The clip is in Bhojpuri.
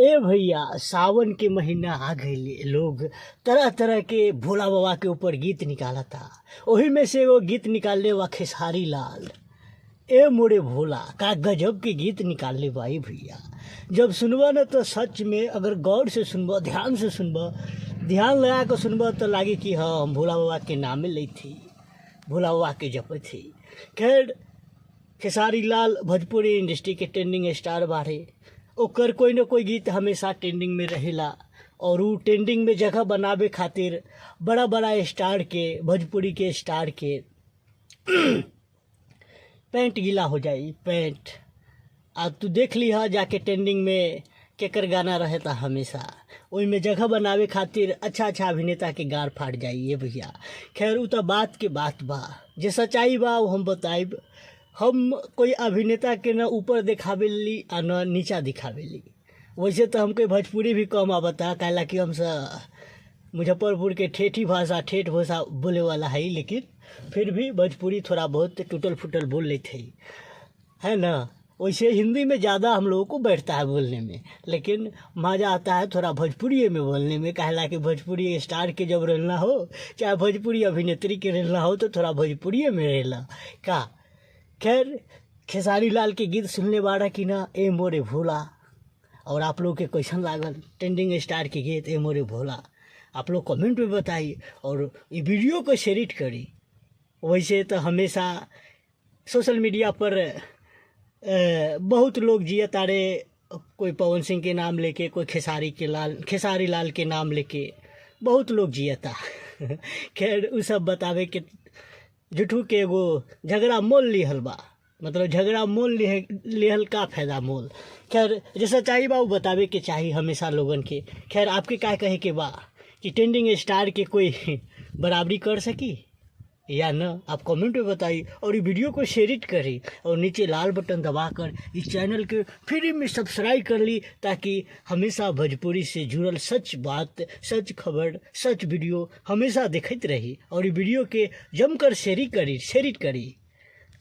ए भैया, सावन के महीना आ गइले। लोग तरह तरह के भोला बाबा के ऊपर गीत निकालता। ओही में से एगो गीत निकालने बा खेसारी लाल। ए मोरे भोला, का गजब के गीत निकालने भाई भैया। जब सुनबा न तो सच में, अगर गौर से सुनबा, ध्यान से सुनबा, ध्यान लगा कर सुनबा तो लागे कि हाँ, हम भोला बाबा के नामे ली थी, भोला बाबा के जप थी। खैर, खेसारी लाल भोजपुरी इंडस्ट्री के ट्रेंडिंग स्टार बारे। ओकर कोई न कोई गीत हमेशा ट्रेंडिंग में रहेला और उ ट्रेंडिंग में जगह बनावे खातिर बड़ा बड़ा स्टार के, भोजपुरी के स्टार के पैंट गीला हो जाई। पैंट आज तू देख ली हा जाके ट्रेंडिंग में केकर गाना रहता हमेशा। ओई में जगह बनावे खातिर अच्छा अच्छा अभिनेता के गार फाड़ जाइए भैया। खैर, उ तो बात के बात बा, जे सच्चाई बा वो हम बताइब। हम कोई अभिनेता के न ऊपर दिखावेली आ न नीचा दिखावेली। वैसे तो हमको भोजपुरी भी कम आवता, काहे कि हम मुजफ्फरपुर के ठेठ भाषा बोले वाला है, लेकिन फिर भी भोजपुरी थोड़ा बहुत टूटल फूटल बोल लेते है ना। वैसे हिंदी में ज़्यादा हम लोगों को बैठता है बोलने में, लेकिन मज़ा आता है थोड़ा भोजपुरी में बोलने में। काहे कि भोजपुरी स्टार के जब रहना हो, चाहे भोजपुरी अभिनेत्री के रहना हो, तो थोड़ा भोजपुरी में रहना का। खैर, खेसारी लाल के गीत सुनने वाला कि ना, ए मोरे भोला। और आप लोग के कैसन लागल ट्रेंडिंग स्टार के गीत ए मोरे भोला, आप लोग कमेंट में बताइए और ये वीडियो को शेयर करी। वैसे तो हमेशा सोशल मीडिया पर बहुत लोग जिया तारे, कोई पवन सिंह के नाम लेके, कोई खेसारी लाल के नाम लेके बहुत लोग जियता खैर, उ सब बतावे के जुठू के एगो झगड़ा मोल लिहल बा, मतलब झगड़ा मोल लिहल का फायदा मोल। खैर, जैसा चाहिए बा वो बतावे के चाहिए हमेशा लोगन के। खैर, आपके क्या कहे के बा कि ट्रेंडिंग स्टार के कोई बराबरी कर सकी या न, आप कमेंट में बताइए और ये वीडियो को शेयर करी और नीचे लाल बटन दबाकर इस चैनल के फ्री में सब्सक्राइब कर ली, ताकि हमेशा भोजपुरी से जुड़ल सच बात, सच खबर, सच वीडियो हमेशा देखते रही। और ये वीडियो के जमकर शेयर करी।